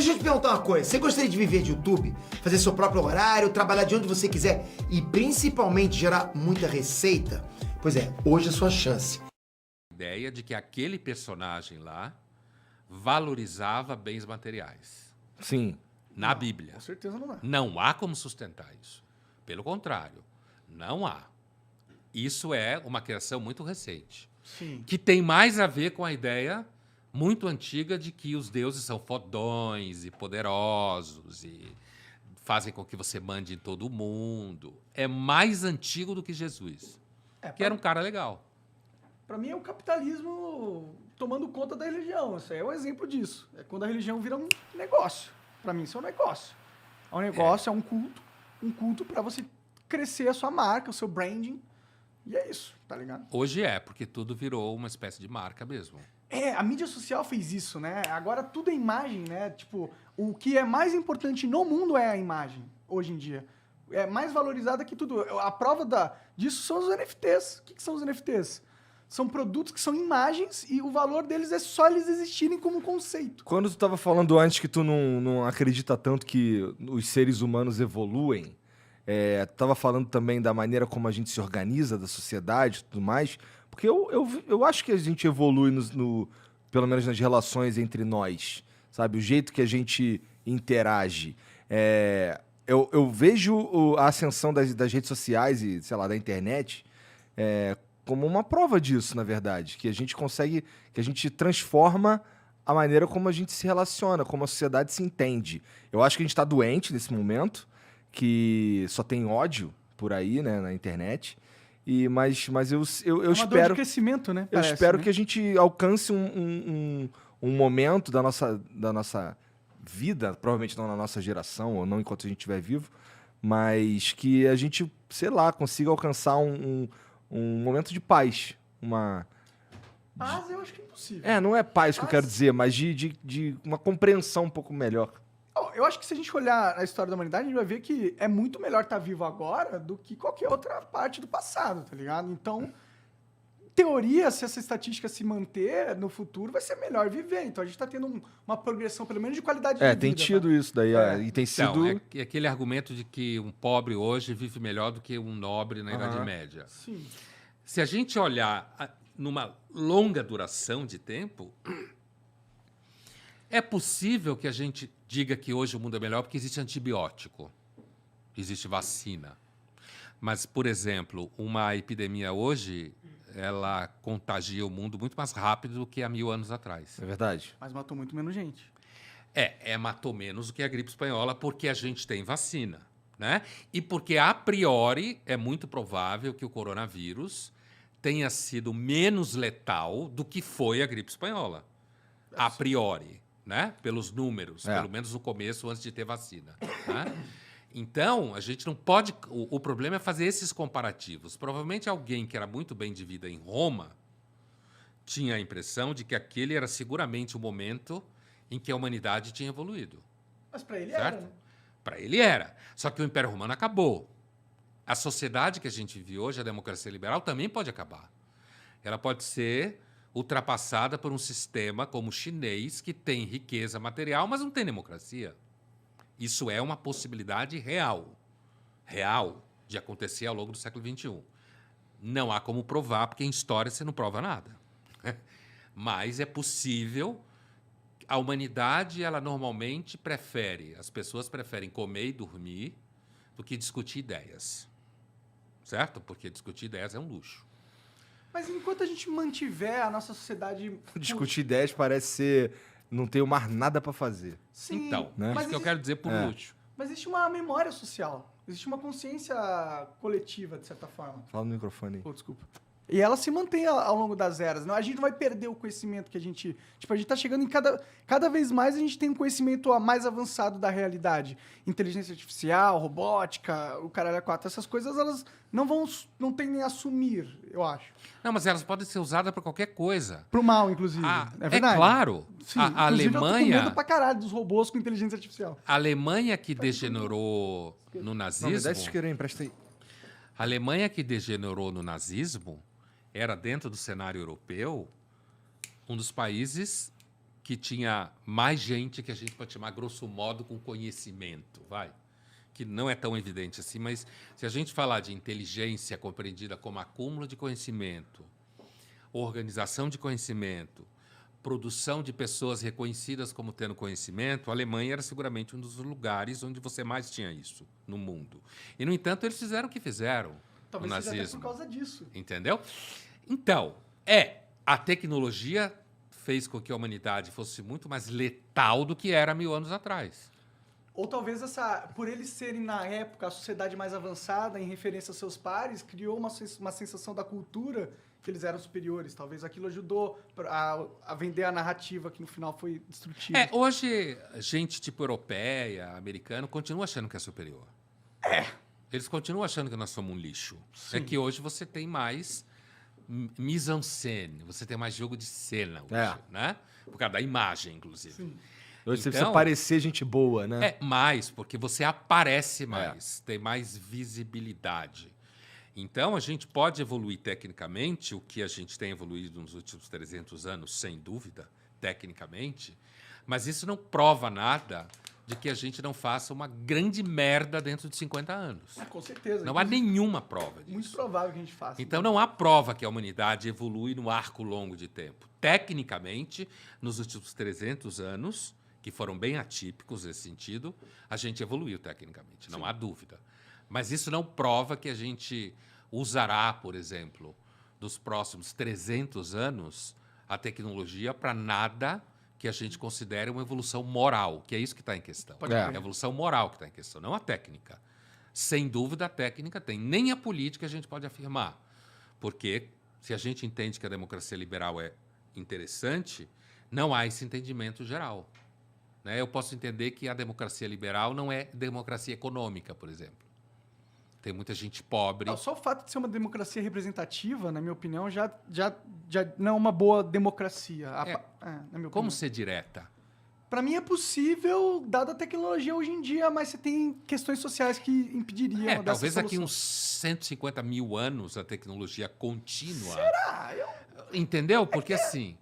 Deixa eu te perguntar uma coisa. Você gostaria de viver de YouTube? Fazer seu próprio horário, trabalhar de onde você quiser e principalmente gerar muita receita? Pois é, hoje é a sua chance. A ideia de que aquele personagem lá valorizava bens materiais. Sim. Na Bíblia. Com certeza não é. Não há como sustentar isso. Pelo contrário, não há. Isso é uma criação muito recente. Sim. Que tem mais a ver com a ideia muito antiga de que os deuses são fodões e poderosos e fazem com que você mande em todo o mundo. É mais antigo do que Jesus, que era um cara legal. Pra mim é o capitalismo tomando conta da religião. Isso aí é um exemplo disso. É quando a religião vira um negócio. Pra mim isso é um negócio. É um negócio, é um culto. Um culto pra você crescer a sua marca, o seu branding. E é isso, tá ligado? Hoje é, porque tudo virou uma espécie de marca mesmo. É, a mídia social fez isso, né? Agora tudo é imagem, né? Tipo, o que é mais importante no mundo é a imagem, hoje em dia. É mais valorizada que tudo. A prova disso são os NFTs. O que são os NFTs? São produtos que são imagens e o valor deles é só eles existirem como conceito. Quando tu tava falando antes que tu não acredita tanto que os seres humanos evoluem, tu tava falando também da maneira como a gente se organiza, da sociedade e tudo mais, porque eu acho que a gente evolui, pelo menos nas relações entre nós, sabe? O jeito que a gente interage. Eu vejo a ascensão das redes sociais e, sei lá, da internet como uma prova disso, na verdade. Que a gente consegue, que a gente transforma a maneira como a gente se relaciona, como a sociedade se entende. Eu acho que a gente está doente nesse momento, que só tem ódio por aí, né, na internet. Mas eu Dor espero... de crescimento, né? Eu espero que a gente alcance um momento da nossa vida, provavelmente não na nossa geração, ou não enquanto a gente estiver vivo, mas que a gente, sei lá, consiga alcançar um momento de paz. Paz eu acho que é impossível. Não é paz que eu quero dizer, mas de uma compreensão um pouco melhor. Eu acho que se a gente olhar a história da humanidade, a gente vai ver que é muito melhor estar vivo agora do que qualquer outra parte do passado, tá ligado? Então, em teoria, se essa estatística se manter no futuro, vai ser melhor viver. Então, a gente está tendo uma progressão, pelo menos, de qualidade de vida. Tem tido isso daí, e tem sido... Então, é aquele argumento de que um pobre hoje vive melhor do que um nobre na Idade Média. Sim. Se a gente olhar numa longa duração de tempo, é possível que a gente diga que hoje o mundo é melhor porque existe antibiótico, existe vacina. Mas, por exemplo, uma epidemia hoje, ela contagia o mundo muito mais rápido do que há 1000 anos atrás. É verdade. Mas matou muito menos gente. Matou menos do que a gripe espanhola porque a gente tem vacina, né? E porque, a priori, é muito provável que o coronavírus tenha sido menos letal do que foi a gripe espanhola. A priori, né? Pelos números, pelo menos no começo, antes de ter vacina. Né? Então, a gente não pode... O problema é fazer esses comparativos. Provavelmente alguém que era muito bem de vida em Roma tinha a impressão de que aquele era seguramente o momento em que a humanidade tinha evoluído. Mas para ele certo? era, né? Para ele era. Só que o Império Romano acabou. A sociedade que a gente vive hoje, a democracia liberal, também pode acabar. Ela pode ser ultrapassada por um sistema como o chinês, que tem riqueza material, mas não tem democracia. Isso é uma possibilidade real de acontecer ao longo do século XXI. Não há como provar, porque em história você não prova nada. Mas é possível. A humanidade, ela normalmente as pessoas preferem comer e dormir do que discutir ideias. Certo? Porque discutir ideias é um luxo. Mas enquanto a gente mantiver a nossa sociedade... Discutir ideias parece ser... Não ter mais nada para fazer. Sim, Então, né? mas isso que eu quero dizer por luxo. Mas existe uma memória social. Existe uma consciência coletiva, de certa forma. Fala no microfone aí. Pô, desculpa. E ela se mantém ao longo das eras. Não? A gente não vai perder o conhecimento que a gente... Tipo, a gente tá chegando em cada vez mais, a gente tem um conhecimento mais avançado da realidade. Inteligência artificial, robótica, o caralho a quatro. Essas coisas, elas não tendem a assumir, eu acho. Não, mas elas podem ser usadas para qualquer coisa. Pro mal, inclusive. É verdade. Claro. Sim, A inclusive, eu tô com Alemanha... medo pra caralho dos robôs com inteligência artificial. A Alemanha que degenerou no Não, me dá nazismo... esse isqueiro aí, empresta aí. A Alemanha que degenerou no nazismo era, dentro do cenário europeu, um dos países que tinha mais gente que a gente pode chamar, grosso modo, com conhecimento, vai. Que não é tão evidente assim, mas se a gente falar de inteligência compreendida como acúmulo de conhecimento, organização de conhecimento, produção de pessoas reconhecidas como tendo conhecimento, a Alemanha era seguramente um dos lugares onde você mais tinha isso no mundo. E, no entanto, eles fizeram o que fizeram Talvez no seja até nazismo. por causa disso. Entendeu? Então, a tecnologia fez com que a humanidade fosse muito mais letal do que era 1000 anos atrás. Ou talvez por eles serem, na época, a sociedade mais avançada em referência aos seus pares, criou uma sensação da cultura que eles eram superiores. Talvez aquilo ajudou a vender a narrativa que no final foi destrutiva. Hoje, gente tipo europeia, americano, continua achando que é superior. Eles continuam achando que nós somos um lixo. Sim. É que hoje você tem mais mise-en-scène, você tem mais jogo de cena hoje, né? Por causa da imagem, inclusive. Sim. Hoje você Então, precisa parecer gente boa, né? mais, porque você aparece mais, tem mais visibilidade. Então, a gente pode evoluir tecnicamente, o que a gente tem evoluído nos últimos 300 anos, sem dúvida, tecnicamente, mas isso não prova nada de que a gente não faça uma grande merda dentro de 50 anos. Com certeza. Não há nenhuma prova disso. Muito provável que a gente faça. Então, não há prova que a humanidade evolui no arco longo de tempo. Tecnicamente, nos últimos 300 anos, que foram bem atípicos nesse sentido, a gente evoluiu tecnicamente, não há dúvida. Mas isso não prova que a gente usará, por exemplo, nos próximos 300 anos, a tecnologia para nada que a gente considere uma evolução moral, que é isso que está em questão. É a evolução moral que está em questão, não a técnica. Sem dúvida, a técnica tem. Nem a política a gente pode afirmar. Porque, se a gente entende que a democracia liberal é interessante, não há esse entendimento geral. Né? Eu posso entender que a democracia liberal não é democracia econômica, por exemplo. Tem muita gente pobre. Não, só o fato de ser uma democracia representativa, na minha opinião, já não é uma boa democracia. Na minha Como opinião. ser direta? Para mim é possível, dada a tecnologia hoje em dia, mas você tem questões sociais que impediriam dessa Talvez daqui solução. uns 150 mil anos a tecnologia contínua. Será? Entendeu? Porque assim,